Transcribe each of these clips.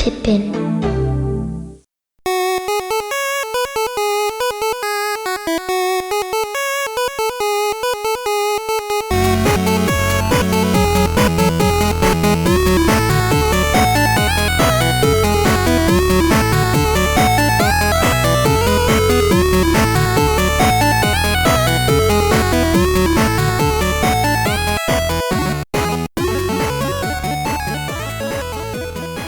Pippin.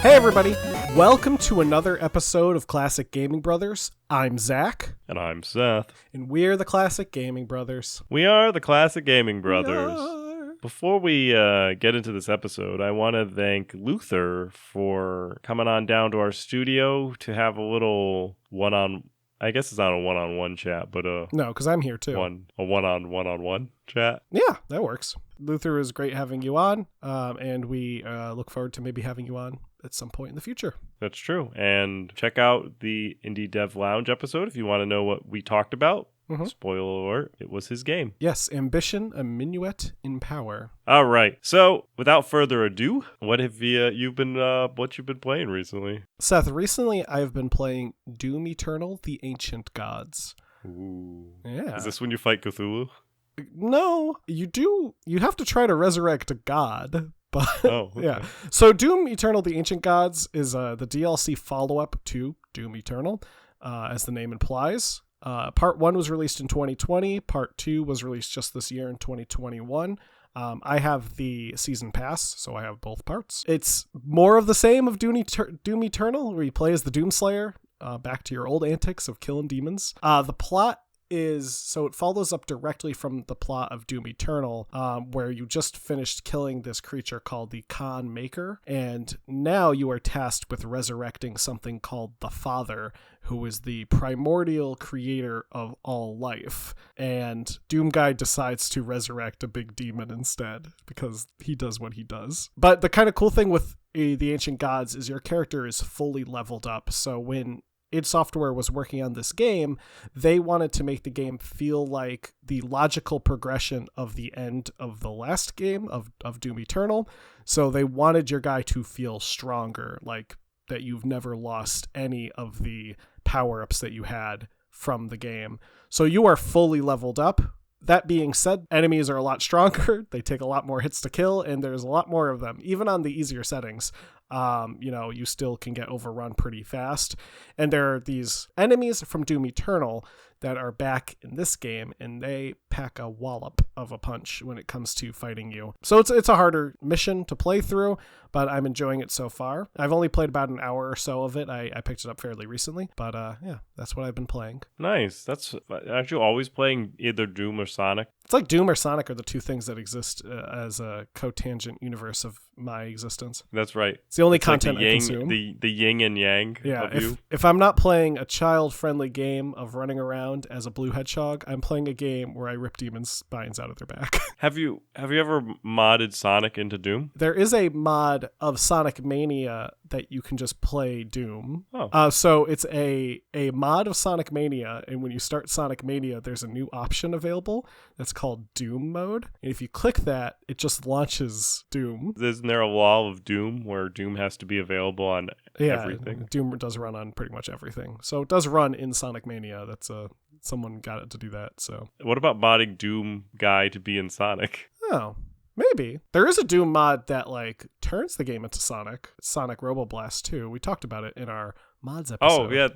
Hey everybody, welcome to another episode of Classic Gaming Brothers. I'm Zach. And I'm Seth. And we're the Classic Gaming Brothers. We are the Classic Gaming Brothers. Before we get into this episode, I want to thank Luther for coming on down to our studio to have a little I guess it's not a one-on-one chat, but no, because I'm here too. A one-on-one chat. Yeah, that works. Luther, is great having you on, and we look forward to maybe having you on at some point in the future. That's true. And check out the Indie Dev Lounge episode if you want to know what we talked about. Mm-hmm. Spoiler alert, it was his game. Yes, Ambition, a Minuet in Power. All right. So, without further ado, what have you've been playing recently? Seth, recently I've been playing Doom Eternal: The Ancient Gods. Ooh. Yeah. Is this when you fight Cthulhu? No, you have to try to resurrect a god. But oh, okay. Yeah. So Doom Eternal: The Ancient Gods is the DLC follow-up to Doom Eternal, as the name implies. Part 1 was released in 2020. Part 2 was released just this year in 2021. I have the season pass, so I have both parts. It's more of the same of Doom Eternal, where you play as the Doomslayer, back to your old antics of killing demons. The plot it follows up directly from the plot of Doom Eternal, where you just finished killing this creature called the Khan Maker, and now you are tasked with resurrecting something called the Father, who is the primordial creator of all life. And Doom Guy decides to resurrect a big demon instead, because he does what he does. But the kind of cool thing with the Ancient Gods is your character is fully leveled up, so when id Software was working on this game, they wanted to make the game feel like the logical progression of the end of the last game of Doom Eternal. So they wanted your guy to feel stronger, like that you've never lost any of the power-ups that you had from the game. So you are fully leveled up. That being said, enemies are a lot stronger. They take a lot more hits to kill, and there's a lot more of them, even on the easier settings. You still can get overrun pretty fast. And there are these enemies from Doom Eternal that are back in this game, and they pack a wallop of a punch when it comes to fighting you. So it's a harder mission to play through, but I'm enjoying it so far. I've only played about an hour or so of it. I picked it up fairly recently, but yeah, that's what I've been playing. Nice. Aren't you always playing either Doom or Sonic? It's like Doom or Sonic are the two things that exist as a cotangent universe of my existence. That's right. It's the only content I consume. The yin and yang of you. If I'm not playing a child-friendly game of running around as a blue hedgehog, I'm playing a game where I rip demons' spines out of their back. Have you ever modded Sonic into Doom? There is a mod of Sonic Mania that you can just play Doom. Oh. So it's a mod of Sonic Mania, and when you start Sonic Mania, there's a new option available that's called Doom mode. And if you click that, it just launches Doom. Isn't there a wall of Doom where Doom has to be available on everything? Doom does run on pretty much everything. So it does run in Sonic Mania. That's someone got it to do that. So what about modding Doom Guy to be in Sonic? Oh, maybe. There is a Doom mod that turns the game into Sonic. It's Sonic Roboblast 2. We talked about it in our mods episode. Oh yeah,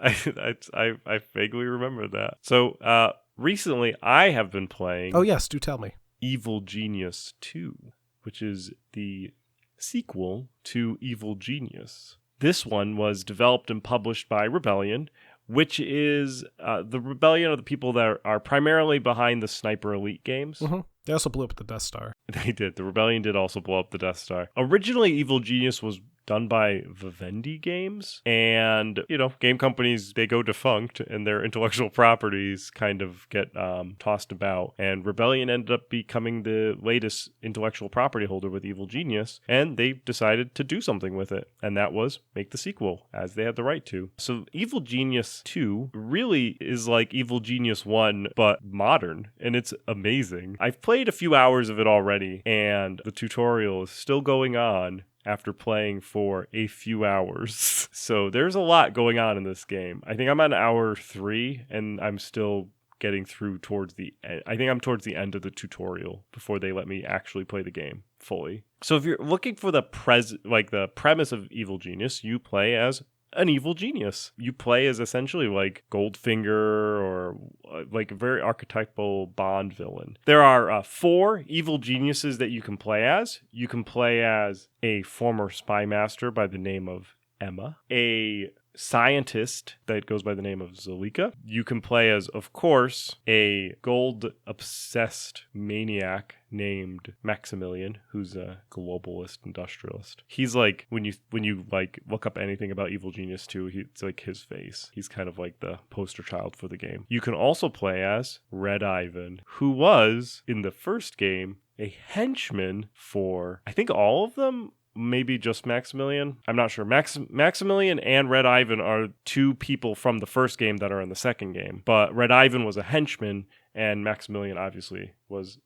I vaguely remember that. So recently I have been playing. Oh yes, do tell me. Evil Genius 2, which is the sequel to Evil Genius. This one was developed and published by Rebellion, which is the Rebellion are the people that are primarily behind the Sniper Elite games. Mm-hmm. They also blew up the Death Star. They did. The Rebellion did also blow up the Death Star. Originally, Evil Genius was done by Vivendi Games, and game companies, they go defunct and their intellectual properties kind of get tossed about, and Rebellion ended up becoming the latest intellectual property holder with Evil Genius, and they decided to do something with it, and that was make the sequel, as they had the right to. So Evil Genius 2 really is like Evil Genius 1 but modern, and it's amazing. I've played a few hours of it already, and the tutorial is still going on. after playing for a few hours. So there's a lot going on in this game. I think I'm on hour 3 and I'm still getting through towards the end. I think I'm towards the end of the tutorial before they let me actually play the game fully. So if you're looking for the premise of Evil Genius, you play as an evil genius. You play as essentially like Goldfinger or like a very archetypal Bond villain. There are 4 evil geniuses that you can play as. You can play as a former spy master by the name of Emma, a scientist that goes by the name of Zalika. You can play as, of course, a gold-obsessed maniac named Maximilian, who's a globalist industrialist. He's like, when you like look up anything about Evil Genius 2, it's like his face. He's kind of like the poster child for the game. You can also play as Red Ivan, who was, in the first game, a henchman for, I think, all of them. Maybe just Maximilian. I'm not sure. Maximilian and Red Ivan are 2 people from the first game that are in the second game. But Red Ivan was a henchman, and Maximilian obviously was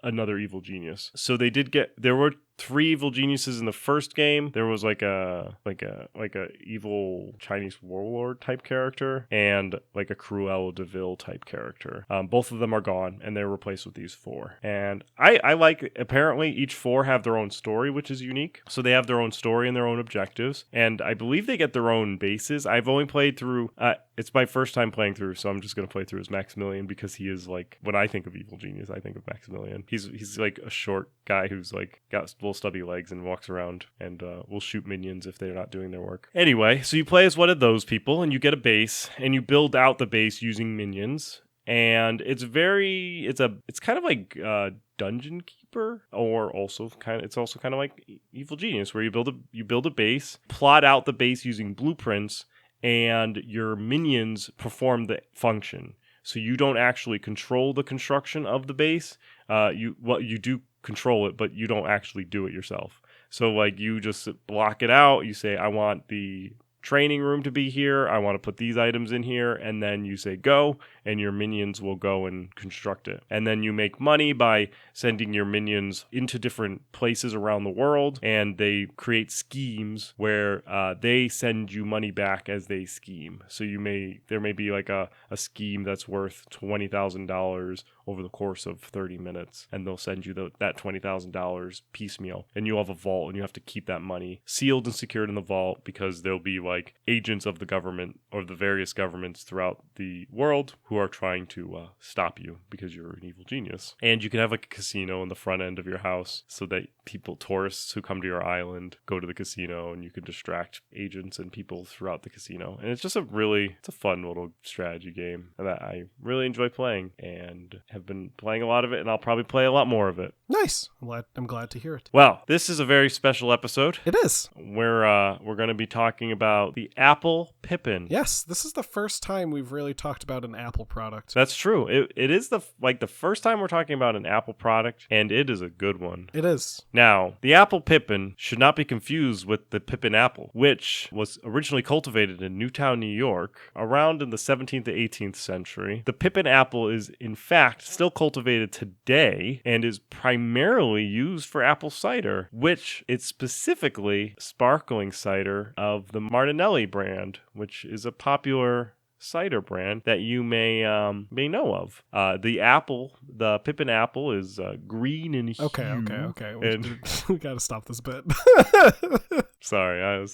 another evil genius. So there were 3 evil geniuses in the first game. There was like a evil Chinese warlord type character and like a Cruella de Vil type character. Both of them are gone and they're replaced with these 4. And I like, apparently each 4 have their own story, which is unique. So they have their own story and their own objectives. And I believe they get their own bases. I've only played through, it's my first time playing through, so I'm just going to play through as Maximilian because he is like, when I think of Evil Genius, I think of Maximilian. He's like a short guy who's like got little stubby legs and walks around and will shoot minions if they're not doing their work. Anyway, so you play as one of those people and you get a base and you build out the base using minions. And it's kind of like Dungeon Keeper, or it's also kind of like Evil Genius, where you build a base, plot out the base using blueprints, and your minions perform the function. So you don't actually control the construction of the base. You do control it, but you don't actually do it yourself. So like you just block it out. You say, I want the training room to be here. I want to put these items in here. And then you say go, and your minions will go and construct it. And then you make money by sending your minions into different places around the world. And they create schemes where they send you money back as they scheme. So there may be like a scheme that's worth $20,000 over the course of 30 minutes. And they'll send you that $20,000 piecemeal. And you'll have a vault and you have to keep that money sealed and secured in the vault, because there'll be like agents of the government or the various governments throughout the world who are trying to stop you because you're an evil genius. And you can have like a casino in the front end of your house so that tourists who come to your island, go to the casino, and you can distract agents and people throughout the casino. And it's just it's a fun little strategy game that I really enjoy playing and have been playing a lot of it, and I'll probably play a lot more of it. Nice. I'm glad to hear it. Well, this is a very special episode. It is. We're going to be talking about the Apple Pippin. Yes, this is the first time we've really talked about an Apple product. That's true. It is the first time we're talking about an Apple product, and it is a good one. It is. Now, the Apple Pippin should not be confused with the Pippin apple, which was originally cultivated in Newtown, New York, around in the 17th to 18th century. The Pippin apple is, in fact, still cultivated today and is primarily used for apple cider, which it's specifically sparkling cider of the Martinelli brand, which is a popular cider brand that you may know of. The Pippin apple is green in hue. Okay. We gotta stop this bit. Sorry,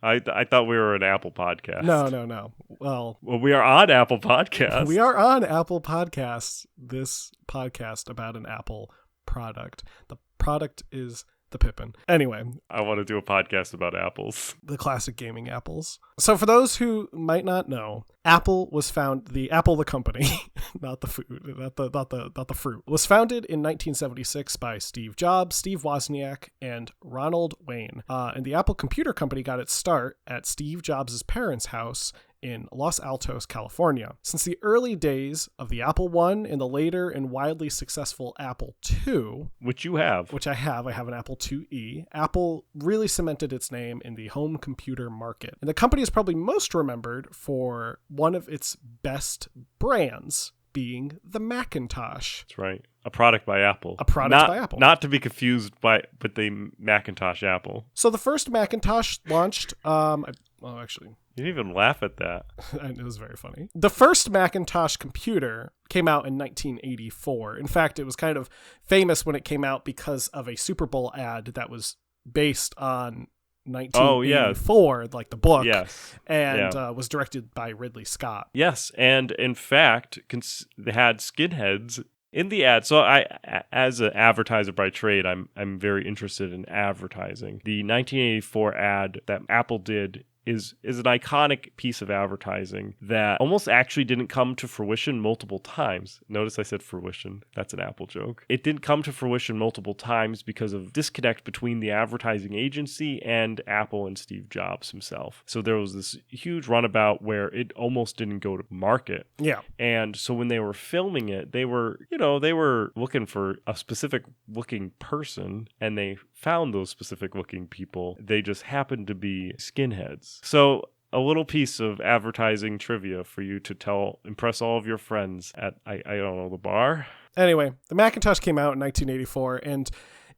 I thought we were an Apple podcast. No. Well, we are on Apple Podcasts. We are on Apple Podcasts. This podcast about an Apple product. The product is the Pippin. Anyway. I want to do a podcast about apples. The classic gaming apples. So for those who might not know, Apple the company, not the food, not the fruit, was founded in 1976 by Steve Jobs, Steve Wozniak, and Ronald Wayne. And the Apple Computer Company got its start at Steve Jobs' parents' house in Los Altos, California. Since the early days of the Apple I and the later and widely successful Apple II, which I have an Apple IIe, Apple really cemented its name in the home computer market. And the company is probably most remembered for one of its best brands being the Macintosh. That's right. a product by Apple. A product by Apple. Not to be confused with the Macintosh Apple. So the first Macintosh launched, actually, you didn't even laugh at that. it was very funny. The first Macintosh computer came out in 1984. In fact, it was kind of famous when it came out because of a Super Bowl ad that was based on 1984, like the book, yes, and was directed by Ridley Scott. Yes, and in fact, they had skinheads in the ad. So as an advertiser by trade, I'm very interested in advertising. The 1984 ad that Apple did is an iconic piece of advertising that almost actually didn't come to fruition multiple times. Notice I said fruition. That's an Apple joke. It didn't come to fruition multiple times because of disconnect between the advertising agency and Apple and Steve Jobs himself. So there was this huge runabout where it almost didn't go to market. Yeah. And so when they were filming it, they were looking for a specific looking person, and they found those specific looking people. They just happened to be skinheads. So a little piece of advertising trivia for you to impress all of your friends at, I don't know, the bar. Anyway, the Macintosh came out in 1984, and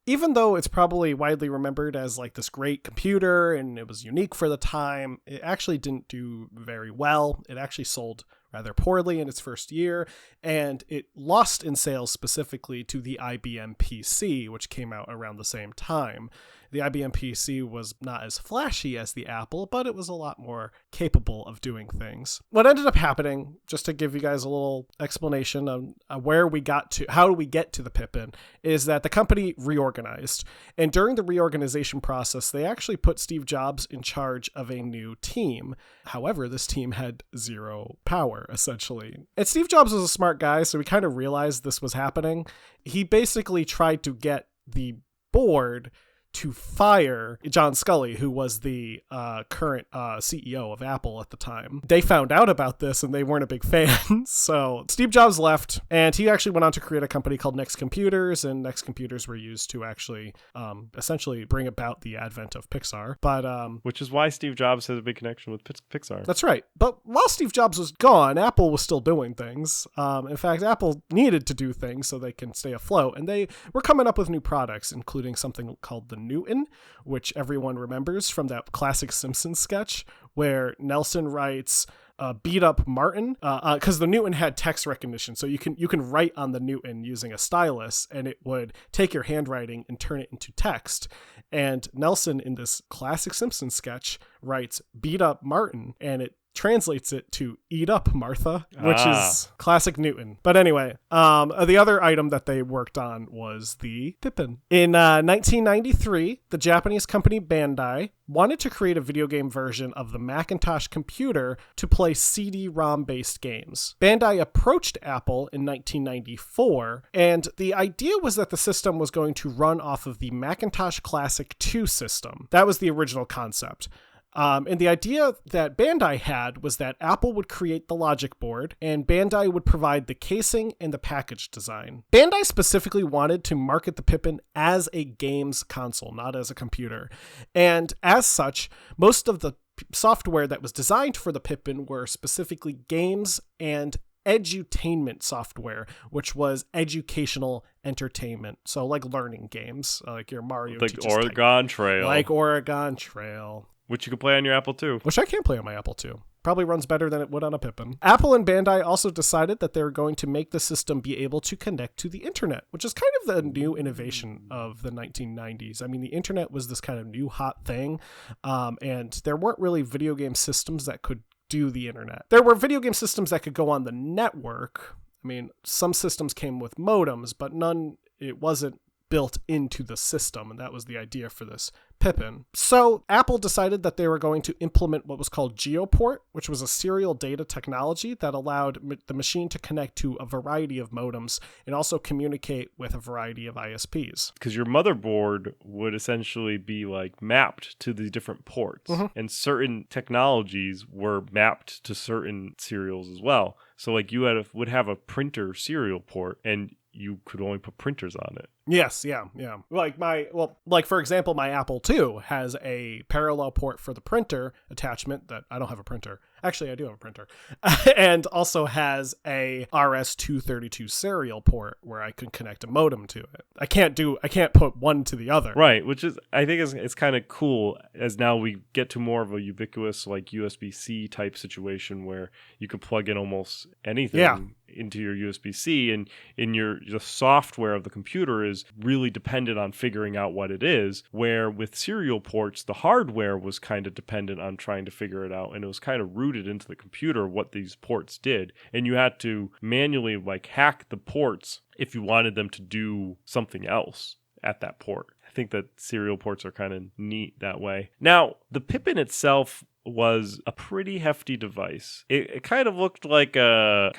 even though it's probably widely remembered as like this great computer and it was unique for the time, it actually didn't do very well. It actually sold rather poorly in its first year, and it lost in sales specifically to the IBM PC, which came out around the same time. The IBM PC was not as flashy as the Apple, but it was a lot more capable of doing things. What ended up happening, just to give you guys a little explanation on where we got to, how do we get to the Pippin, is that the company reorganized. And during the reorganization process, they actually put Steve Jobs in charge of a new team. However, this team had zero power, essentially. And Steve Jobs was a smart guy, so he kind of realized this was happening. He basically tried to get the board to fire John Sculley, who was the current CEO of Apple at the time. They found out about this and they weren't a big fan. So Steve Jobs left, and he actually went on to create a company called Next Computers, and Next Computers were used to actually essentially bring about the advent of Pixar. But which is why Steve Jobs has a big connection with Pixar. That's right. But while Steve Jobs was gone, Apple was still doing things. In fact, Apple needed to do things so they can stay afloat, and they were coming up with new products, including something called the Newton, which everyone remembers from that classic Simpsons sketch where Nelson writes beat up Martin, because the Newton had text recognition, so you can write on the Newton using a stylus and it would take your handwriting and turn it into text. And Nelson in this classic Simpsons sketch writes beat up Martin, and it translates it to eat up Martha, which is classic Newton. But anyway, the other item that they worked on was the Pippin. In 1993, the Japanese company Bandai wanted to create a video game version of the Macintosh computer to play CD-ROM based games. Bandai approached Apple in 1994, and the idea was that the system was going to run off of the Macintosh Classic 2 system. That was the original concept. And the idea that Bandai had was that Apple would create the logic board and Bandai would provide the casing and the package design. Bandai specifically wanted to market the Pippin as a games console, not as a computer. And as such, most of the software that was designed for the Pippin were specifically games and edutainment software, which was educational entertainment. So like learning games, like your Mario, like Oregon Trail. Like Oregon Trail. Which you can play on your Apple II. Which I can play on my Apple II. Probably runs better than it would on a Pippin. Apple and Bandai also decided that they were going to make the system be able to connect to the internet, which is kind of the new innovation of the 1990s. I mean, the internet was this kind of new hot thing, and there weren't really video game systems that could do the internet. There were video game systems that could go on the network. I mean, some systems came with modems, but it wasn't built into the system, and that was the idea for this Pippin. So Apple decided that they were going to implement what was called GeoPort, which was a serial data technology that allowed the machine to connect to a variety of modems and also communicate with a variety of ISPs. Because your motherboard would essentially be like mapped to the different ports, and certain technologies were mapped to certain serials as well. So like you would have a printer serial port, and you could only put printers on it. Yes, yeah. Like for example, my Apple II has a parallel port for the printer attachment that I don't have a printer. Actually, I do have a printer. And also has a RS-232 serial port where I can connect a modem to it. I can't put one to the other. Right, which is, I think it's kind of cool as now we get to more of a ubiquitous like USB-C type situation where you can plug in almost anything into your USB-C, and the software of the computer is really dependent on figuring out what it is, where with serial ports, the hardware was kind of dependent on trying to figure it out, and it was kind of rooted into the computer what these ports did, and you had to manually like hack the ports if you wanted them to do something else at that port. I think that serial ports are kind of neat that way. Now, the Pippin itself was a pretty hefty device. It kind of looked like a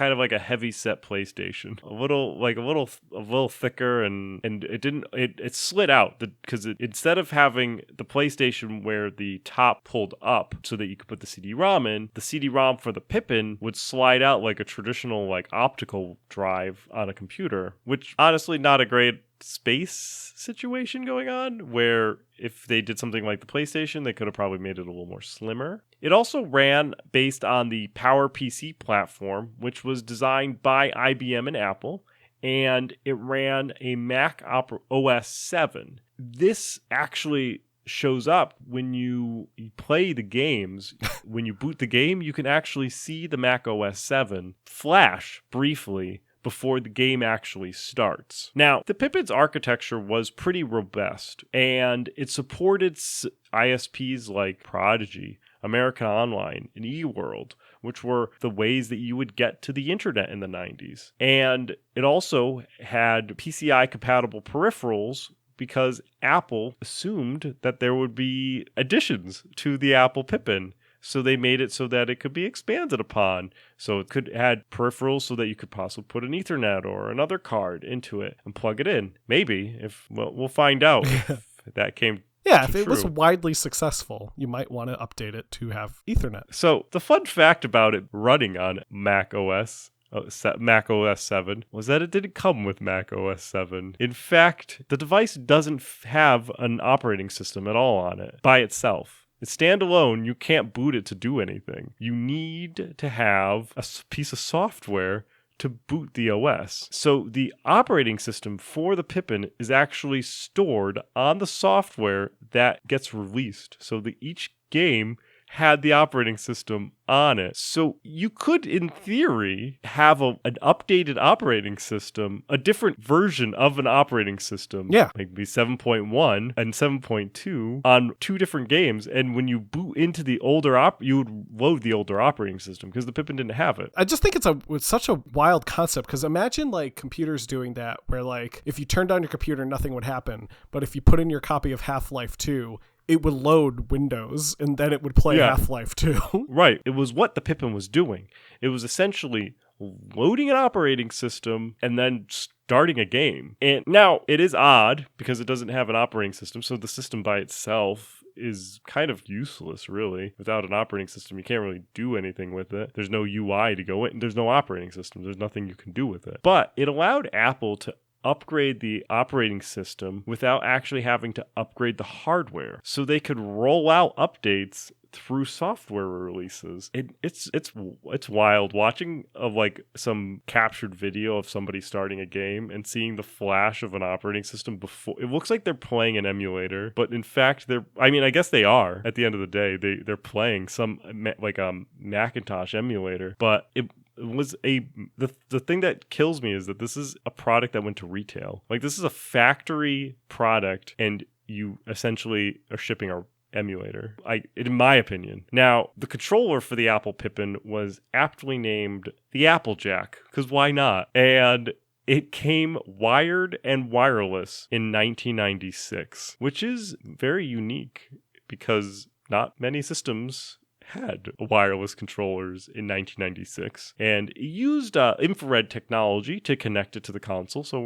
heavy set PlayStation, a little thicker, and it slid out because instead of having the PlayStation where the top pulled up so that you could put the CD-ROM in, the CD-ROM for the Pippin would slide out like a traditional like optical drive on a computer, which honestly not a great space situation going on, where if they did something like the PlayStation, they could have probably made it a little more slimmer. It also ran based on the PowerPC platform, which was designed by IBM and Apple, and it ran a Mac OS 7. This actually shows up when you play the games. When you boot the game, you can actually see the Mac OS 7 flash briefly before the game actually starts. Now, the Pippin's architecture was pretty robust, and it supported ISPs like Prodigy, American Online, and eWorld, which were the ways that you would get to the internet in the 90s. And it also had PCI-compatible peripherals because Apple assumed that there would be additions to the Apple Pippin. So they made it so that it could be expanded upon. So it could add peripherals so that you could possibly put an Ethernet or another card into it and plug it in. Maybe, we'll find out if that came if it was widely successful, you might want to update it to have Ethernet. So the fun fact about it running on Mac OS 7 was that it didn't come with Mac OS 7. In fact, the device doesn't have an operating system at all on it by itself. It's standalone. You can't boot it to do anything. You need to have a piece of software to boot the OS. So the operating system for the Pippin is actually stored on the software that gets released. So each game had the operating system on it. So you could, in theory, have an updated operating system, a different version of an operating system, maybe 7.1 and 7.2 on two different games. And when you boot into the older you would load the older operating system because the Pippin didn't have it. I just think it's such a wild concept, because imagine like computers doing that, where like if you turned on your computer, nothing would happen. But if you put in your copy of Half-Life 2, it would load Windows, and then it would play Half-Life 2. Right. It was what the Pippin was doing. It was essentially loading an operating system and then starting a game. And now, it is odd because it doesn't have an operating system, so the system by itself is kind of useless, really. Without an operating system, you can't really do anything with it. There's no UI to go in. There's no operating system. There's nothing you can do with it. But it allowed Apple to upgrade the operating system without actually having to upgrade the hardware. So they could roll out updates through software releases. It's wild watching like some captured video of somebody starting a game and seeing the flash of an operating system before. It looks like they're playing an emulator, but in fact I guess they are. At the end of the day, they're playing some like Macintosh emulator, but it was the thing that kills me is that this is a product that went to retail. Like, this is a factory product, and you essentially are shipping a emulator, in my opinion. Now, the controller for the Apple Pippin was aptly named the Applejack, because why not? And it came wired and wireless in 1996, which is very unique because not many systems had wireless controllers in 1996, and it used infrared technology to connect it to the console. So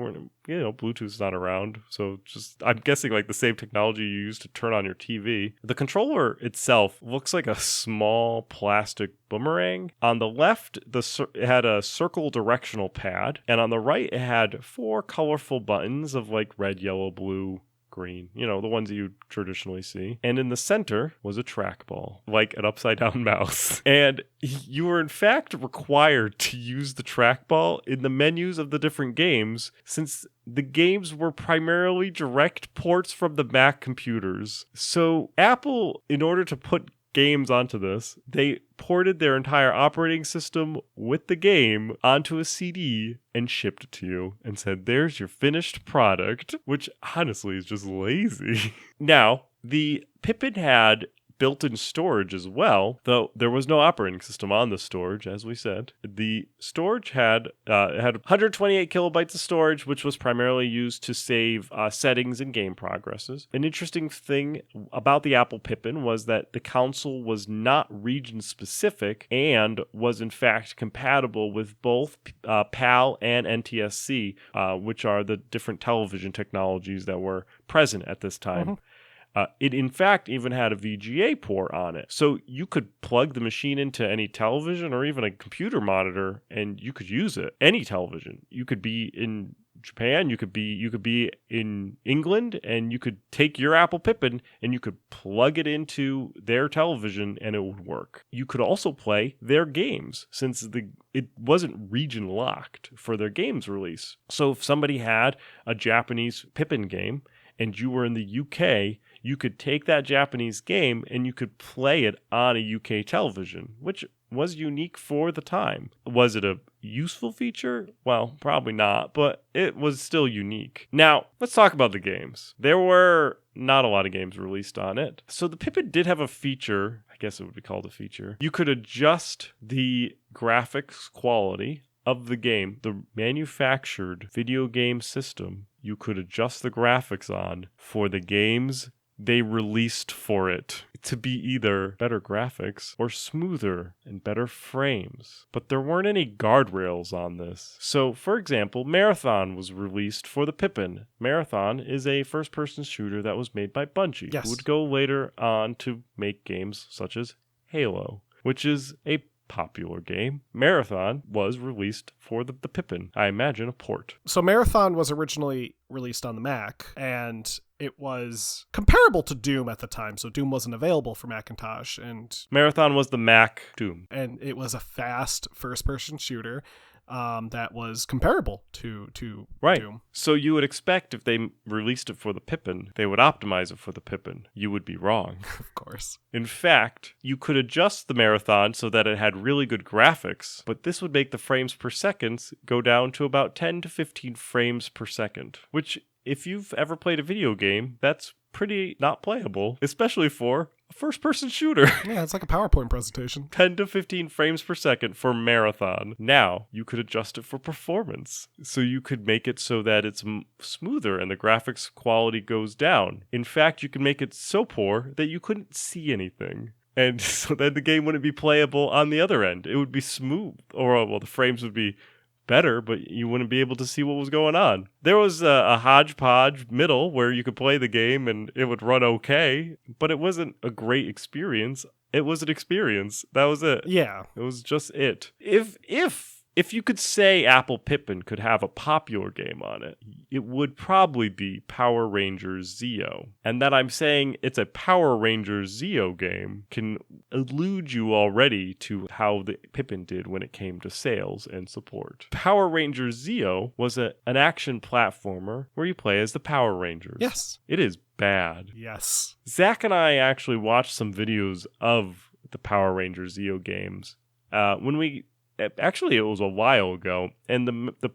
Bluetooth's not around. So just I'm guessing like the same technology you use to turn on your TV. The controller itself looks like a small plastic boomerang. On the left, it had a circle directional pad, and on the right, it had 4 colorful buttons of like red, yellow, blue, green, the ones that you traditionally see. And in the center was a trackball, like an upside down mouse. And you were in fact required to use the trackball in the menus of the different games, since the games were primarily direct ports from the Mac computers. So Apple, in order to put games onto this, they ported their entire operating system with the game onto a CD and shipped it to you and said, there's your finished product, which honestly is just lazy. Now, the Pippin had built-in storage as well, though there was no operating system on the storage, as we said. The storage had 128 kilobytes of storage, which was primarily used to save settings and game progresses. An interesting thing about the Apple Pippin was that the console was not region-specific and was in fact compatible with both PAL and NTSC, which are the different television technologies that were present at this time. Mm-hmm. It, in fact, even had a VGA port on it. So you could plug the machine into any television or even a computer monitor, and you could use it. Any television. You could be in Japan, you could be in England, and you could take your Apple Pippin and you could plug it into their television and it would work. You could also play their games, since it wasn't region locked for their games release. So if somebody had a Japanese Pippin game and you were in the UK, you could take that Japanese game and you could play it on a UK television, which was unique for the time. Was it a useful feature? Well, probably not, but it was still unique. Now, let's talk about the games. There were not a lot of games released on it. So the Pippin did have a feature, I guess it would be called a feature. You could adjust the graphics quality of the game, the manufactured video game system. You could adjust the graphics on for the games they released for it to be either better graphics or smoother and better frames. But there weren't any guardrails on this. So, for example, Marathon was released for the Pippin. Marathon is a first-person shooter that was made by Bungie, yes, who would go later on to make games such as Halo, which is a popular game. Marathon was released for the Pippin. I imagine a port. So Marathon was originally released on the Mac, and it was comparable to Doom at the time. So Doom wasn't available for Macintosh, and Marathon was the Mac Doom. And it was a fast first-person shooter that was comparable to right. Doom. So you would expect if they released it for the Pippin, they would optimize it for the Pippin. You would be wrong. Of course. In fact, you could adjust the Marathon so that it had really good graphics, but this would make the frames per second go down to about 10 to 15 frames per second, which, if you've ever played a video game, that's pretty not playable, especially for a first-person shooter. Yeah, it's like a PowerPoint presentation. 10 to 15 frames per second for Marathon. Now, you could adjust it for performance. So you could make it so that it's smoother and the graphics quality goes down. In fact, you can make it so poor that you couldn't see anything. And so then the game wouldn't be playable on the other end. It would be smooth. Or, well, the frames would be better, but you wouldn't be able to see what was going on. There was a hodgepodge middle where you could play the game and it would run okay, but it wasn't a great experience. It was an experience. That was it. Yeah. It was just it. If you could say Apple Pippin could have a popular game on it, it would probably be Power Rangers Zeo. And that I'm saying it's a Power Rangers Zeo game can elude you already to how the Pippin did when it came to sales and support. Power Rangers Zeo was an action platformer where you play as the Power Rangers. Yes. It is bad. Yes. Zach and I actually watched some videos of the Power Rangers Zeo games. Actually, it was a while ago, and the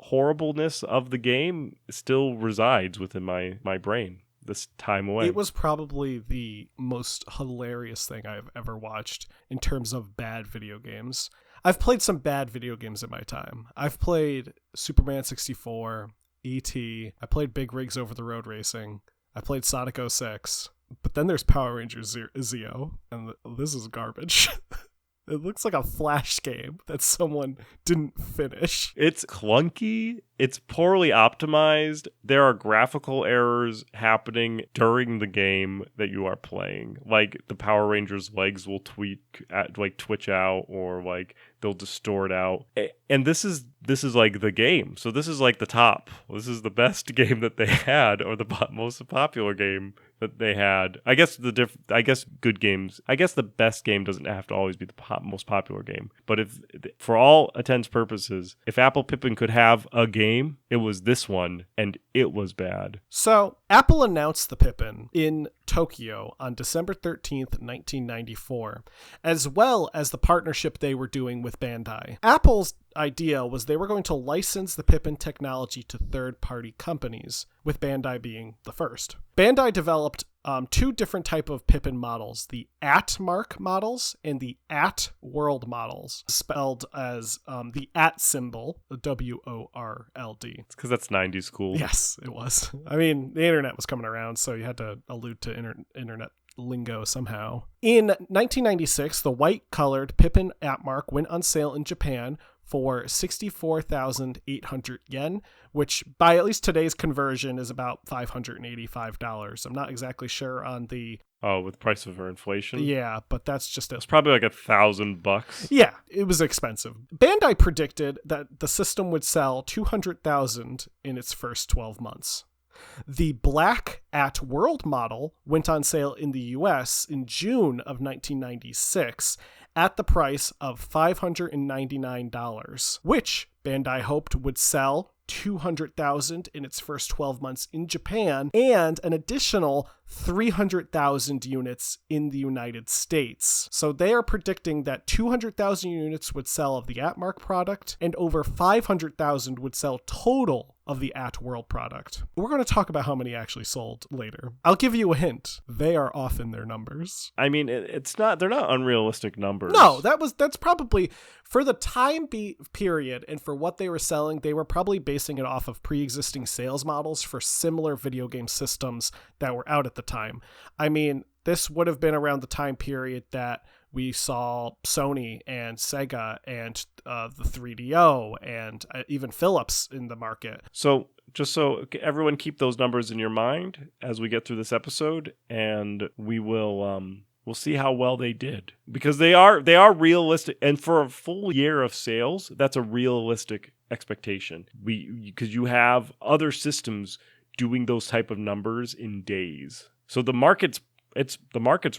horribleness of the game still resides within my brain this time away. It was probably the most hilarious thing I've ever watched in terms of bad video games. I've played some bad video games in my time. I've played Superman 64, E.T., I played Big Rigs Over the Road Racing, I played Sonic 06. But then there's Power Rangers Zeo, and this is garbage. It looks like a Flash game that someone didn't finish. It's clunky. It's poorly optimized. There are graphical errors happening during the game that you are playing. Like the Power Rangers' legs will twitch out, or like they'll distort out. And this is like the game. So this is like the top. This is the best game that they had, or the most popular game that they had. I guess good games. I guess the best game doesn't have to always be the most popular game. But if, for all intents purposes, if Apple Pippin could have a game, it was this one, and it was bad. So Apple announced the Pippin in Tokyo on December 13th, 1994, as well as the partnership they were doing with Bandai. Apple's idea was they were going to license the Pippin technology to third-party companies, with Bandai being the first. Bandai developed two different type of Pippin models, the @mark models and the @world models, spelled as the symbol, the WORLD. It's because that's 90s cool. Yes, it was. I mean, the internet was coming around, so you had to allude to internet lingo somehow. In 1996, the white-colored Pippin @mark went on sale in Japan for 64,800 yen, which by at least today's conversion is about $585. I'm not exactly sure on the... Oh, with price of inflation? Yeah, but that's just... It's probably like $1,000. Yeah, it was expensive. Bandai predicted that the system would sell 200,000 in its first 12 months. The black @world model went on sale in the US in June of 1996 at the price of $599, which Bandai hoped would sell 200,000 in its first 12 months in Japan, and an additional 300,000 units in the United States. So they are predicting that 200,000 units would sell of the @mark product, and over 500,000 would sell total of the @world product. We're going to talk about how many actually sold later. I'll give you a hint. They are off in their numbers. I mean, they're not unrealistic numbers. No, that's probably, for the time period and for what they were selling, they were probably basing it off of pre-existing sales models for similar video game systems that were out at the time. I mean, this would have been around the time period that we saw Sony and Sega and the 3DO and even Philips in the market. So just so everyone keep those numbers in your mind as we get through this episode, and we will we'll see how well they did, because they are realistic, and for a full year of sales, that's a realistic expectation. Because you have other systems doing those type of numbers in days. So the market's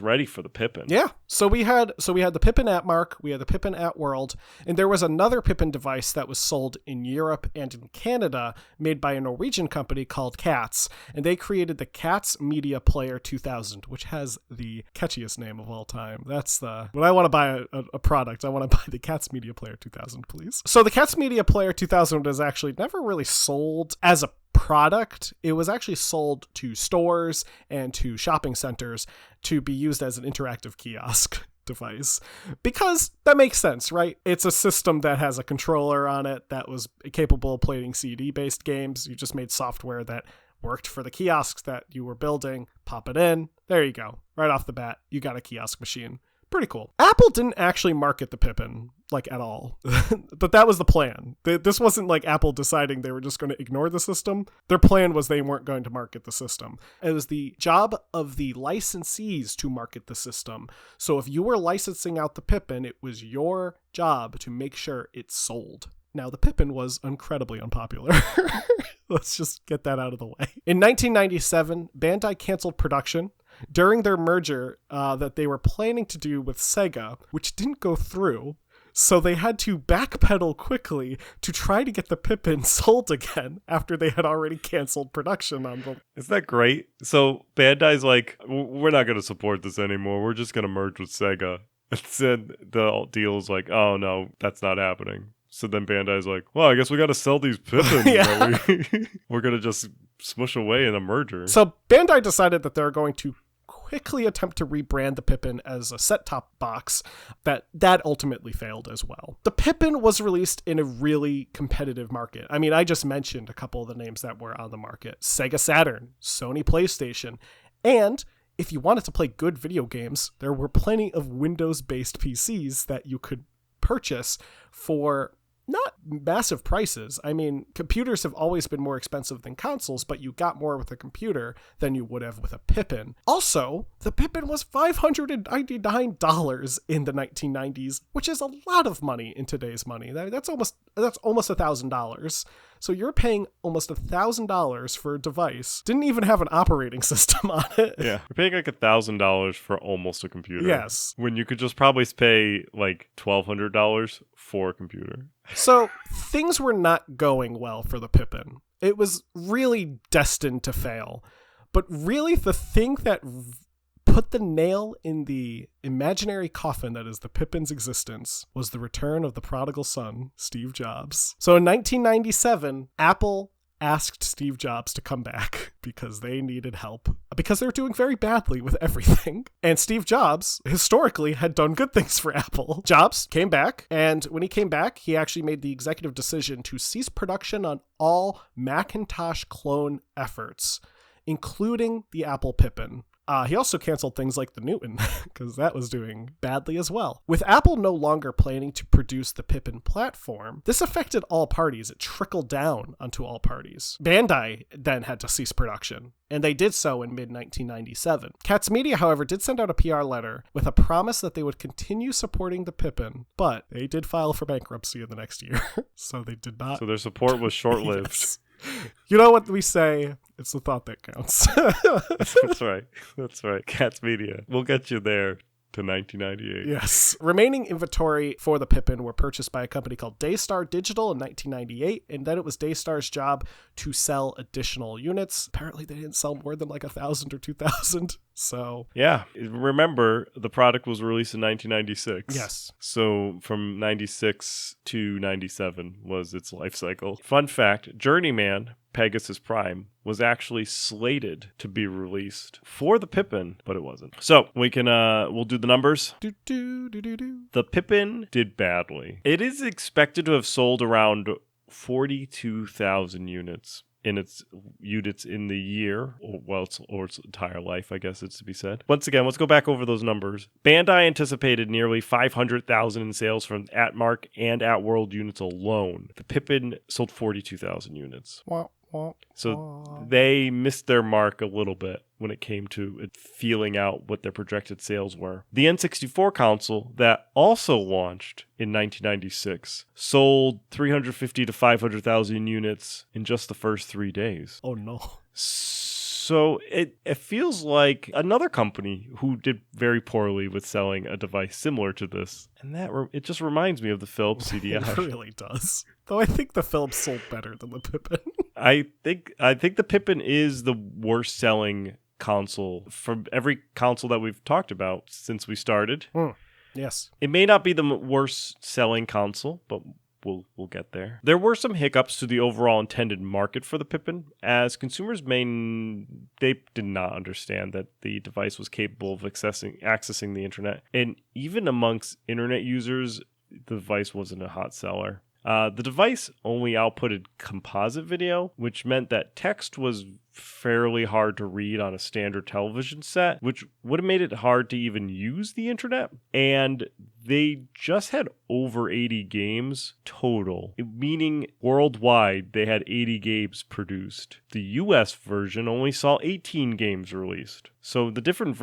ready for the Pippin. Yeah. So we had the Pippin @mark, we had the Pippin @world, and there was another Pippin device that was sold in Europe and in Canada, made by a Norwegian company called Cats, and they created the Cats Media Player 2000, which has the catchiest name of all time. That's when I want to buy a product, I want to buy the Cats Media Player 2000, please. So the Cats Media Player 2000 was actually never really sold as a product. It was actually sold to stores and to shopping centers to be used as an interactive kiosk device, because that makes sense, right? It's a system that has a controller on it that was capable of playing CD-based games. You just made software that worked for the kiosks that you were building. Pop it in. There you go. Right off the bat, you got a kiosk machine. Pretty cool. Apple didn't actually market the Pippin, like, at all. But that was the plan. This wasn't like Apple deciding they were just going to ignore the system. Their plan was they weren't going to market the system. It was the job of the licensees to market the system. So if you were licensing out the Pippin, it was your job to make sure it sold. Now, the Pippin was incredibly unpopular. Let's just get that out of the way. In 1997, Bandai canceled production during their merger that they were planning to do with Sega, which didn't go through. So they had to backpedal quickly to try to get the Pippin sold again after they had already canceled production on them. Isn't that great? So Bandai's like, we're not going to support this anymore. We're just going to merge with Sega. And then the deal is like, oh no, that's not happening. So then Bandai's like, well, I guess we got to sell these Pippins. Yeah. We're going to just smush away in a merger. So Bandai decided that they're going to quickly attempt to rebrand the Pippin as a set-top box. That ultimately failed as well. The Pippin was released in a really competitive market. I mean, I just mentioned a couple of the names that were on the market. Sega Saturn, Sony PlayStation, and if you wanted to play good video games, there were plenty of Windows-based PCs that you could purchase for not massive prices. I mean, computers have always been more expensive than consoles, but you got more with a computer than you would have with a Pippin. Also, the Pippin was $599 in the 1990s, which is a lot of money in today's money. That's almost $1,000. So you're paying almost $1,000 for a device. Didn't even have an operating system on it. Yeah. You're paying like $1,000 for almost a computer. Yes. When you could just probably pay like $1,200 for a computer. So things were not going well for the Pippin. It was really destined to fail. But really the thing that put the nail in the imaginary coffin that is the Pippin's existence was the return of the prodigal son, Steve Jobs. So in 1997, Apple asked Steve Jobs to come back because they needed help, because they were doing very badly with everything. And Steve Jobs, historically, had done good things for Apple. Jobs came back, and when he came back, he actually made the executive decision to cease production on all Macintosh clone efforts, including the Apple Pippin. He also canceled things like the Newton, because that was doing badly as well. With Apple no longer planning to produce the Pippin platform, this affected all parties. It trickled down onto all parties. Bandai then had to cease production, and they did so in mid-1997. Katz Media, however, did send out a PR letter with a promise that they would continue supporting the Pippin, but they did file for bankruptcy in the next year, so they did not. So their support was short-lived. Yes. You know what we say? It's the thought that counts. That's right. That's right. Katz Media. We'll get you there to 1998. Yes. Remaining inventory for the Pippin were purchased by a company called Daystar Digital in 1998, and then it was Daystar's job to sell additional units. Apparently they didn't sell more than like 1,000 or 2,000. So yeah, remember the product was released in 1996. Yes. So from 96 to 97 was its life cycle. Fun fact, Journeyman Pegasus Prime was actually slated to be released for the Pippin, but it wasn't. So we'll do the numbers. The Pippin did badly. It is expected to have sold around 42,000 units in its the year, or its entire life, I guess it's to be said. Once again, let's go back over those numbers. Bandai anticipated nearly 500,000 in sales from At-Mark and At-World units alone. The Pippin sold 42,000 units. Wow. So they missed their mark a little bit when it came to feeling out what their projected sales were. The N64 console that also launched in 1996 sold 350 to 500,000 units in just the first 3 days. Oh no. So it feels like another company who did very poorly with selling a device similar to this. And it just reminds me of the Philips CDI. It really does. Though I think the Philips sold better than the Pippin. I think the Pippin is the worst selling console from every console that we've talked about since we started. Yes. It may not be the worst selling console, but we'll get there. There were some hiccups to the overall intended market for the Pippin, as consumers they did not understand that the device was capable of accessing the internet. And even amongst internet users, the device wasn't a hot seller. The device only outputted composite video, which meant that text was fairly hard to read on a standard television set, which would have made it hard to even use the internet. And they just had over 80 games total, meaning worldwide they had 80 games produced. The US version only saw 18 games released. So the different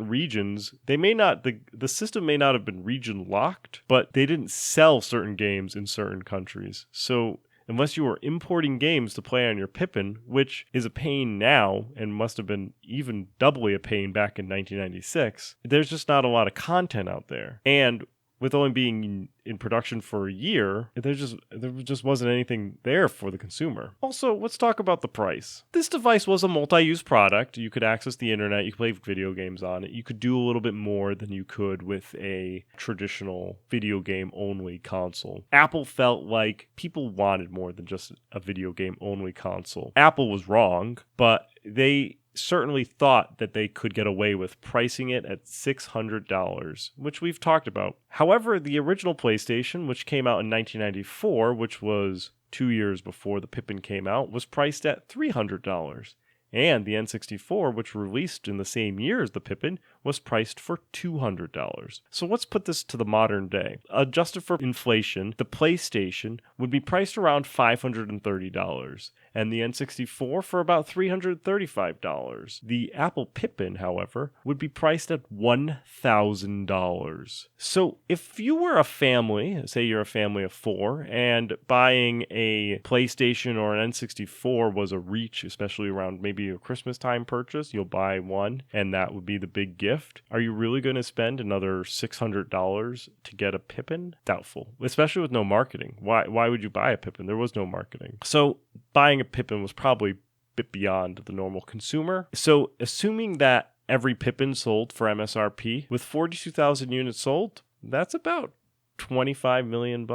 regions, the system may not have been region locked, but they didn't sell certain games in certain countries. So unless you were importing games to play on your Pippin, which is a pain now and must have been even doubly a pain back in 1996, there's just not a lot of content out there. And with only being in production for a year, there just wasn't anything there for the consumer. Also, let's talk about the price. This device was a multi-use product. You could access the internet, you could play video games on it. You could do a little bit more than you could with a traditional video game only console. Apple felt like people wanted more than just a video game only console. Apple was wrong, but they certainly thought that they could get away with pricing it at $600, which we've talked about. However, the original PlayStation, which came out in 1994, which was 2 years before the Pippin came out, was priced at $300. And the N64, which released in the same year as the Pippin, was priced for $200. So let's put this to the modern day. Adjusted for inflation, the PlayStation would be priced around $530, and the N64 for about $335. The Apple Pippin, however, would be priced at $1,000. So if you were a family, say you're a family of 4, and buying a PlayStation or an N64 was a reach, especially around maybe a Christmas time purchase, you'll buy one, and that would be the big gift. Are you really going to spend another $600 to get a Pippin? Doubtful, especially with no marketing. Why would you buy a Pippin? There was no marketing. So buying a Pippin was probably a bit beyond the normal consumer. So assuming that every Pippin sold for MSRP, with 42,000 units sold, that's about $25 million.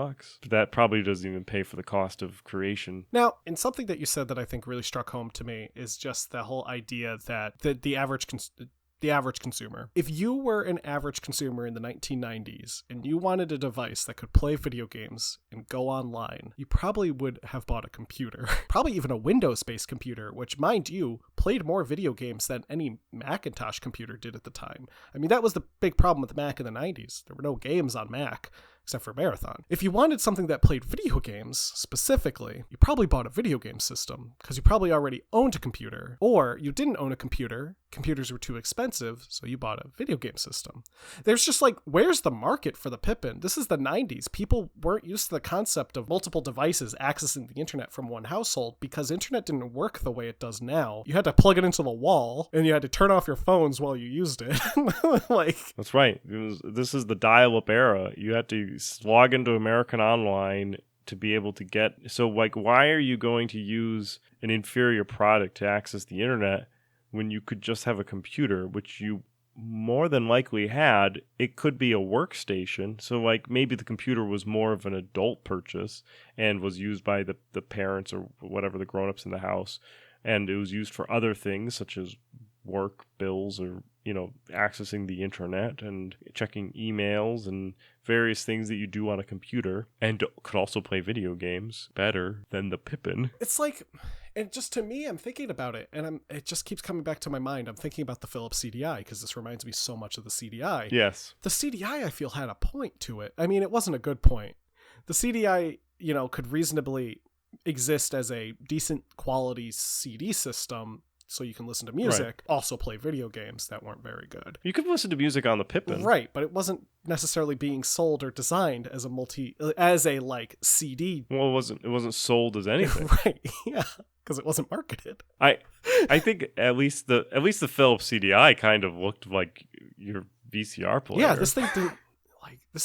That probably doesn't even pay for the cost of creation. Now, and something that you said that I think really struck home to me is just the whole idea that the average consumer. If you were an average consumer in the 1990s and you wanted a device that could play video games and go online, you probably would have bought a computer. Probably even a Windows-based computer, which, mind you, played more video games than any Macintosh computer did at the time. I mean, that was the big problem with the Mac in the 90s. There were no games on Mac, except for Marathon. If you wanted something that played video games specifically, you probably bought a video game system because you probably already owned a computer, or you didn't own a computer. Computers were too expensive, so you bought a video game system. There's just like, where's the market for the Pippin? This is the 90s. People weren't used to the concept of multiple devices accessing the internet from one household because internet didn't work the way it does now. You had to plug it into the wall, and you had to turn off your phones while you used it. That's right. This is the dial-up era. You had to log into American Online to be able to get... So, why are you going to use an inferior product to access the internet when you could just have a computer, which you more than likely had? It could be a workstation. So, maybe the computer was more of an adult purchase and was used by the parents or whatever, the grown-ups in the house. And it was used for other things such as work, bills, or accessing the internet and checking emails and various things that you do on a computer, and could also play video games better than the Pippin. It's like, and just to me, I'm thinking about it, and it just keeps coming back to my mind. I'm thinking about the Philips CDI because this reminds me so much of the CDI. Yes. The CDI, I feel, had a point to it. I mean, it wasn't a good point. The CDI, could reasonably exist as a decent quality CD system so you can listen to music, right. Also play video games that weren't very good. You could listen to music on the Pippin. Right, but it wasn't necessarily being sold or designed as a CD. Well, it wasn't sold as anything. Right, yeah, because it wasn't marketed. I think at least the Philips CDI kind of looked like your VCR player. Yeah, this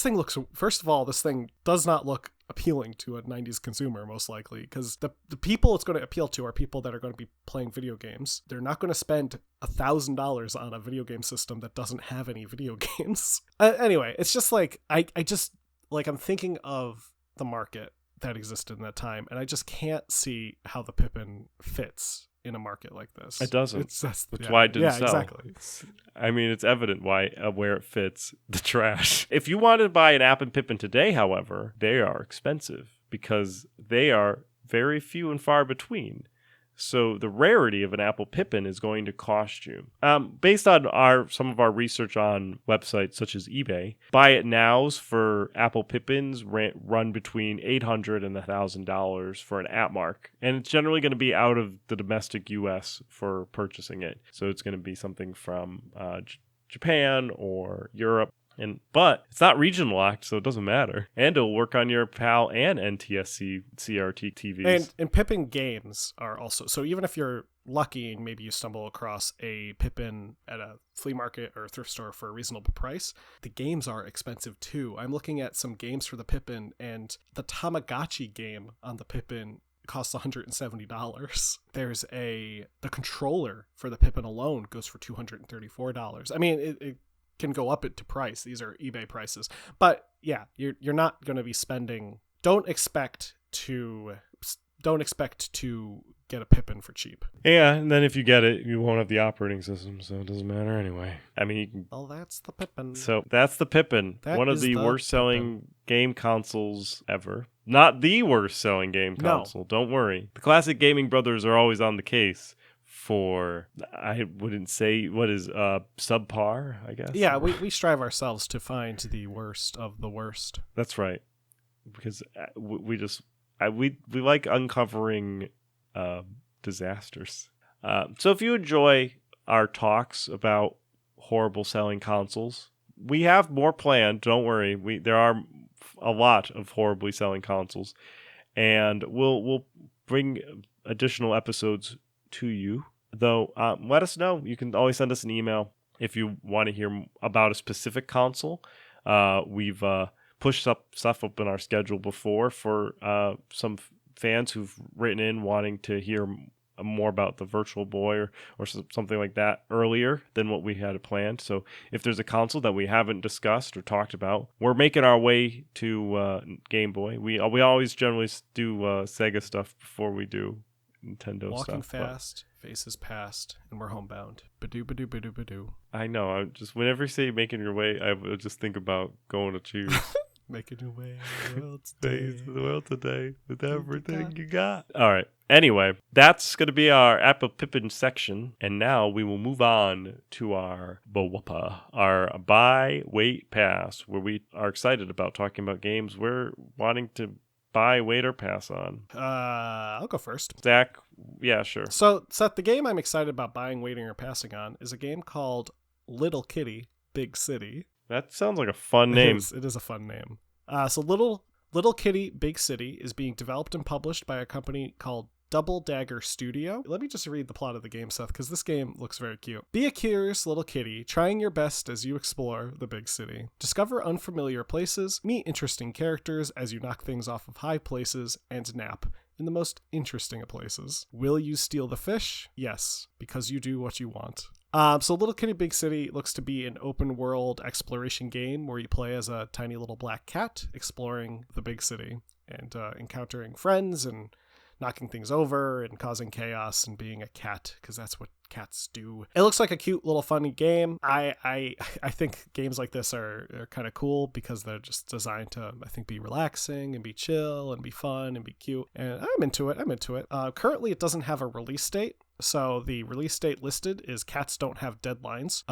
thing looks, first of all, this thing does not look appealing to a 90s consumer, most likely, because the people it's going to appeal to are people that are going to be playing video games. They're not going to spend $1,000 on a video game system that doesn't have any video games. Anyway, it's just like, I'm thinking of the market that existed in that time, and I just can't see how the Pippin fits in a market like this. It doesn't. That's why it didn't sell. Exactly. I mean, it's evident where it fits the trash. If you wanted to buy an Apple Pippin today, however, they are expensive because they are very few and far between. So the rarity of an Apple Pippin is going to cost you. Based on some of our research on websites such as eBay, buy it nows for Apple Pippins run between $800 and $1,000 for an app mark. And it's generally going to be out of the domestic US for purchasing it. So it's going to be something from Japan or Europe. But it's not region locked, so it doesn't matter. And it'll work on your PAL and NTSC CRT TVs. And Pippin games are also, so even if you're lucky and maybe you stumble across a Pippin at a flea market or a thrift store for a reasonable price, the games are expensive too. I'm looking at some games for the Pippin, and the Tamagotchi game on the Pippin costs $170. There's the controller for the Pippin alone goes for $234. I mean, it can go up to price. These are eBay prices. But yeah, you're not going to be spending. Don't expect to get a Pippin for cheap. Yeah, and then if you get it, you won't have the operating system, so it doesn't matter anyway. I mean, you can... Well, that's the Pippin. So that's the Pippin. One of the worst-selling game consoles ever. Not the worst-selling game console. No. Don't worry. The classic gaming brothers are always on the case for, I wouldn't say, what is subpar, I guess. Yeah, we strive ourselves to find the worst of the worst. That's right. Because we like uncovering disasters. So if you enjoy our talks about horrible selling consoles, we have more planned. Don't worry. There are a lot of horribly selling consoles, and we'll bring additional episodes to you. Though, let us know. You can always send us an email if you want to hear about a specific console. We've pushed stuff up in our schedule before for some fans who've written in wanting to hear more about the Virtual Boy or something like that earlier than what we had planned. So if there's a console that we haven't discussed or talked about, we're making our way to Game Boy. We always generally do Sega stuff before we do Nintendo Walking stuff. fast, faces past, and we're homebound. Badoo, badoo, badoo, badoo. I know. I just whenever you say making your way, I would just think about going to Cheers. Making your way in the world today. Days of the world today with everything you got. All right. Anyway, that's going to be our Apple Pippin section. And now we will move on to our BWPA, our buy, wait, pass, where we are excited about talking about games we're wanting to buy, wait, or pass on. I'll go first. Zach, yeah, sure. So, Seth, the game I'm excited about buying, waiting, or passing on is a game called Little Kitty, Big City. That sounds like a fun name. It is a fun name. So Little Kitty Big City is being developed and published by a company called Double Dagger Studio. Let me just read the plot of the game, Seth, because this game looks very cute. Be a curious little kitty, trying your best as you explore the big city. Discover unfamiliar places, meet interesting characters as you knock things off of high places, and nap in the most interesting of places. Will you steal the fish? Yes, because you do what you want. So Little Kitty Big City looks to be an open world exploration game where you play as a tiny little black cat exploring the big city and encountering friends and knocking things over and causing chaos and being a cat, because that's what cats do. It looks like a cute little funny game. I think games like this are kind of cool because they're just designed to, I think, be relaxing and be chill and be fun and be cute. And I'm into it. Currently, it doesn't have a release date. So the release date listed is Cats Don't Have Deadlines.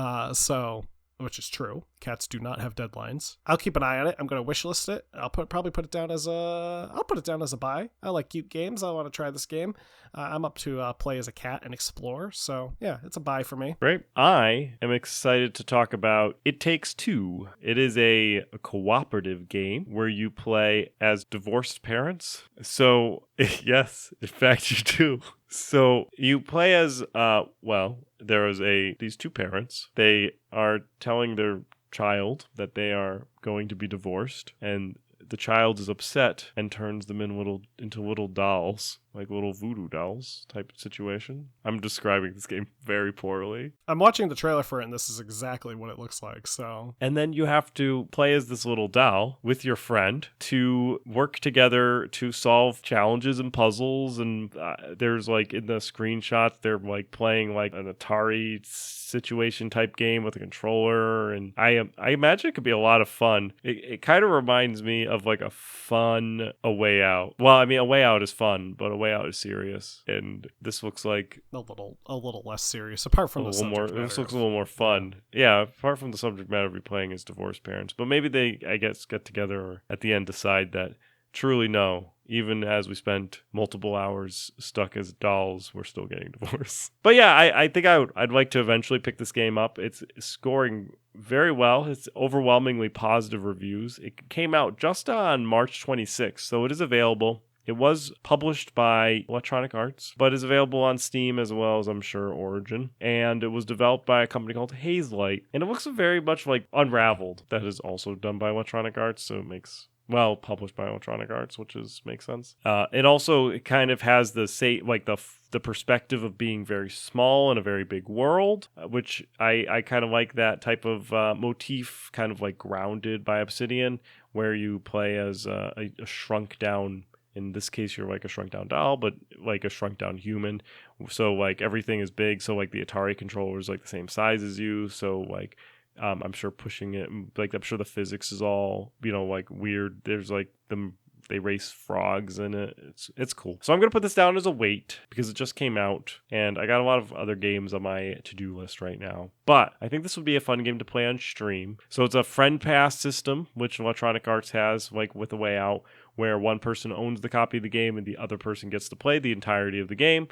Which is true. Cats do not have deadlines. I'll keep an eye on it. I'm going to wishlist it. I'll probably put it down as a buy. I like cute games. I want to try this game. I'm up to play as a cat and explore. So yeah, it's a buy for me. Great. I am excited to talk about It Takes Two. It is a cooperative game where you play as divorced parents. So yes, in fact you do. So you play as, there is these two parents. They are telling their child that they are going to be divorced, and the child is upset and turns them into little dolls, like little voodoo dolls type situation. I'm describing this game very poorly. I'm watching the trailer for it, and this is exactly what it looks like. So, and then you have to play as this little doll with your friend to work together to solve challenges and puzzles. And there's like in the screenshots, they're like playing like an Atari situation type game with a controller, and I imagine it could be a lot of fun. It kind of reminds me of like a fun A Way Out. Well, I mean, A Way Out is fun, but A Way Out is serious, and this looks like a little less serious. Apart from the subject matter, this looks a little more fun. Yeah, apart from the subject matter of playing as divorced parents, but maybe they, I guess, get together or at the end decide that truly no. Even as we spent multiple hours stuck as dolls, we're still getting divorced. But yeah, I think I'd like to eventually pick this game up. It's scoring very well. It's overwhelmingly positive reviews. It came out just on March 26th, so it is available. It was published by Electronic Arts, but is available on Steam as well as, I'm sure, Origin. And it was developed by a company called Hazelight. And it looks very much like Unraveled, that is also done by Electronic Arts, so it makes... well, published by Electronic Arts, which makes sense. It also kind of has the perspective of being very small in a very big world, which I kind of like that type of motif, kind of like Grounded by Obsidian, where you play as a shrunk down. In this case, you're like a shrunk down doll, but like a shrunk down human. So like everything is big. So like the Atari controller is like the same size as you. So like. I'm sure pushing it, like I'm sure the physics is all, like weird. There's like the they race frogs in it. It's cool. So I'm going to put this down as a wait because it just came out and I got a lot of other games on my to-do list right now. But I think this would be a fun game to play on stream. So it's a friend pass system, which Electronic Arts has, like with A Way Out, where one person owns the copy of the game and the other person gets to play the entirety of the game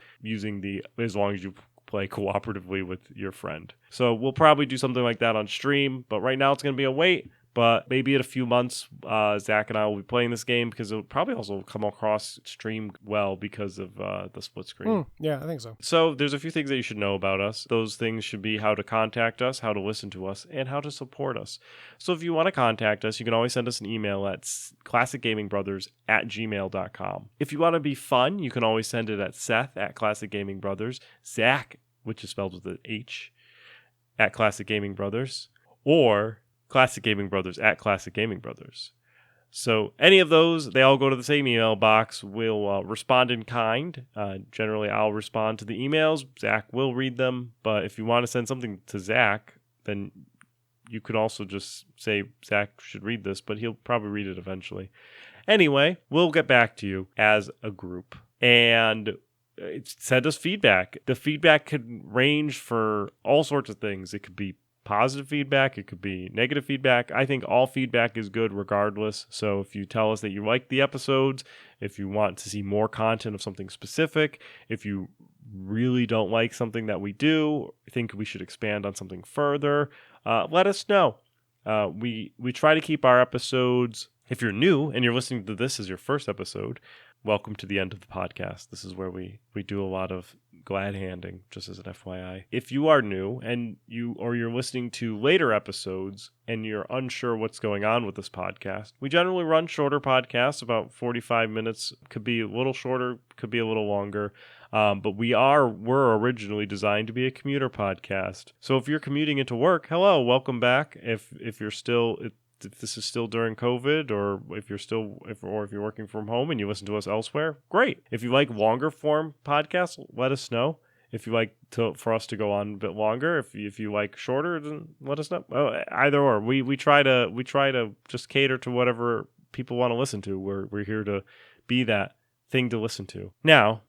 as long as you play cooperatively with your friend. So we'll probably do something like that on stream, but right now it's going to be a wait. But maybe in a few months, Zach and I will be playing this game because it'll probably also come across stream well because of the split screen. Yeah, I think so. So there's a few things that you should know about us. Those things should be how to contact us, how to listen to us, and how to support us. So if you want to contact us, you can always send us an email at classicgamingbrothers@gmail.com. If you want to be fun, you can always send it at Seth@classicgamingbrothers, Zach, which is spelled with an H, @classicgamingbrothers, or Classic Gaming Brothers @Classic Gaming Brothers. So any of those, they all go to the same email box. We'll respond in kind. Generally, I'll respond to the emails. Zach will read them. But if you want to send something to Zach, then you could also just say Zach should read this, but he'll probably read it eventually. Anyway, we'll get back to you as a group. And send us feedback. The feedback could range for all sorts of things. It could be positive feedback, it could be negative feedback. I think all feedback is good regardless. So if you tell us that you like the episodes, if you want to see more content of something specific, if you really don't like something that we do, think we should expand on something further, let us know. We try to keep our episodes, if you're new and you're listening to this as your first episode, welcome to the end of the podcast. This is where we do a lot of glad handing, just as an FYI. If you are new and you're listening to later episodes and you're unsure what's going on with this podcast, we generally run shorter podcasts, about 45 minutes. Could be a little shorter, could be a little longer. But we're originally designed to be a commuter podcast. So if you're commuting into work, hello, welcome back. If this is still during COVID, or if you're working from home and you listen to us elsewhere, great. If you like longer form podcasts, let us know. If you like for us to go on a bit longer, if you like shorter, then let us know. Either or, we try to just cater to whatever people want to listen to. We're here to be that thing to listen to. Now,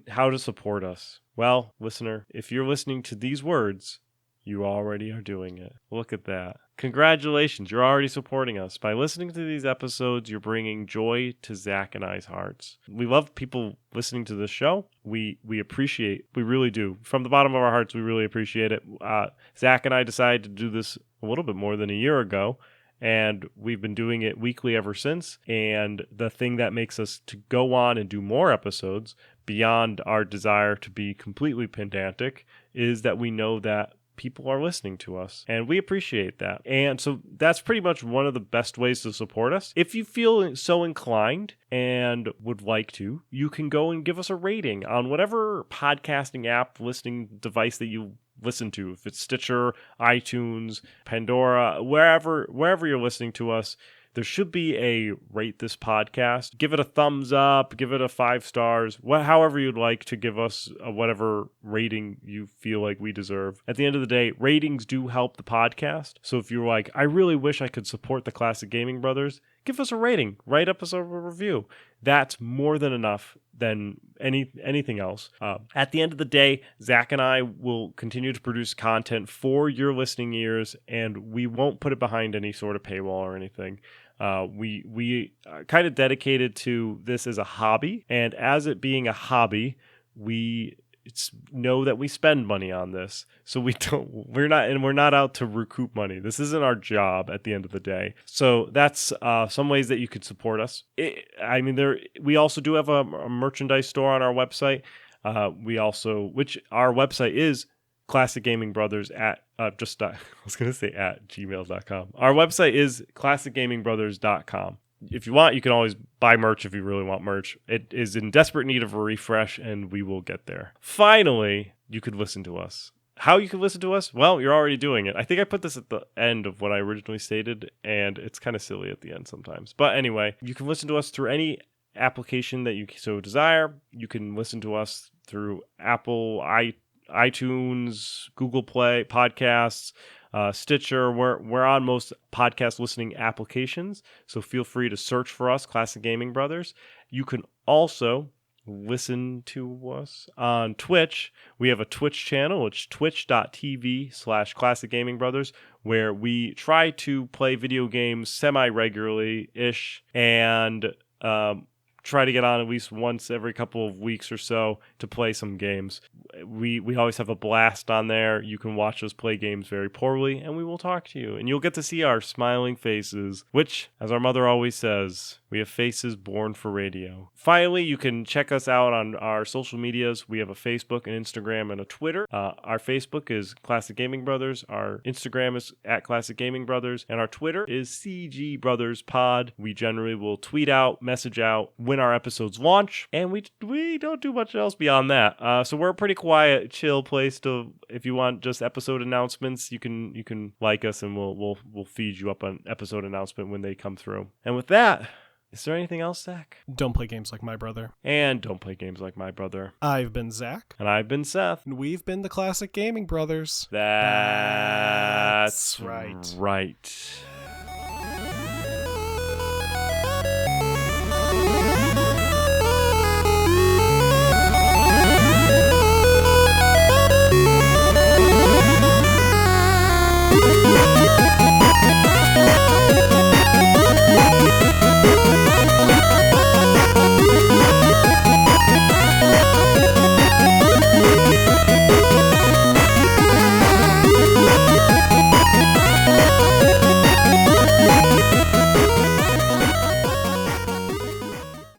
how to support us. Well, listener, if you're listening to these words, you already are doing it. Look at that. Congratulations, you're already supporting us. By listening to these episodes, you're bringing joy to Zach and I's hearts. We love people listening to this show. We really do. From the bottom of our hearts, we really appreciate it. Zach and I decided to do this a little bit more than a year ago, and we've been doing it weekly ever since. And the thing that makes us to go on and do more episodes beyond our desire to be completely pedantic is that we know that people are listening to us, and we appreciate that. And so that's pretty much one of the best ways to support us. If you feel so inclined and would like to, you can go and give us a rating on whatever podcasting app, listening device that you listen to. If it's Stitcher, iTunes, Pandora, wherever you're listening to us, there should be a rate this podcast. Give it a thumbs up, give it a 5 stars, however you'd like to give us whatever rating you feel like we deserve. At the end of the day, ratings do help the podcast. So if you're like, I really wish I could support the Classic Gaming Brothers, give us a rating, write up us a review. That's more than enough than anything else. At the end of the day, Zach and I will continue to produce content for your listening ears, and we won't put it behind any sort of paywall or anything. We are kind of dedicated to this as a hobby, and as it being a hobby, we know that we spend money on this. So we're not out to recoup money. This isn't our job at the end of the day. So that's some ways that you could support us. We also do have a merchandise store on our website. Which our website is Classic Gaming Brothers at gmail.com. Our website is classicgamingbrothers.com. If you want, you can always buy merch if you really want merch. It is in desperate need of a refresh, and we will get there. Finally, you could listen to us. How you can listen to us? Well, you're already doing it. I think I put this at the end of what I originally stated, and it's kind of silly at the end sometimes. But anyway, you can listen to us through any application that you so desire. You can listen to us through Apple, iTunes, Google Play, Podcasts, Stitcher. We're on most podcast listening applications, so feel free to search for us, Classic Gaming Brothers. You can also listen to us on Twitch. We have a Twitch channel. It's twitch.tv/Classic Gaming Brothers, where we try to play video games semi-regularly-ish and try to get on at least once every couple of weeks or so to play some games. We always have a blast on there. You can watch us play games very poorly, and we will talk to you. And you'll get to see our smiling faces, which, as our mother always says, we have faces born for radio. Finally, you can check us out on our social medias. We have a Facebook, an Instagram, and a Twitter. Our Facebook is Classic Gaming Brothers. Our Instagram is @Classic Gaming Brothers. And our Twitter is CG Brothers Pod. We generally will tweet out, message out when our episodes launch. And we don't do much else beyond that. So we're a pretty quiet, chill place to, if you want just episode announcements, you can like us and we'll feed you up an episode announcement when they come through. And with that, is there anything else, Zach? Don't play games like my brother. And don't play games like my brother. I've been Zach. And I've been Seth. And we've been the Classic Gaming Brothers. That's right. Right.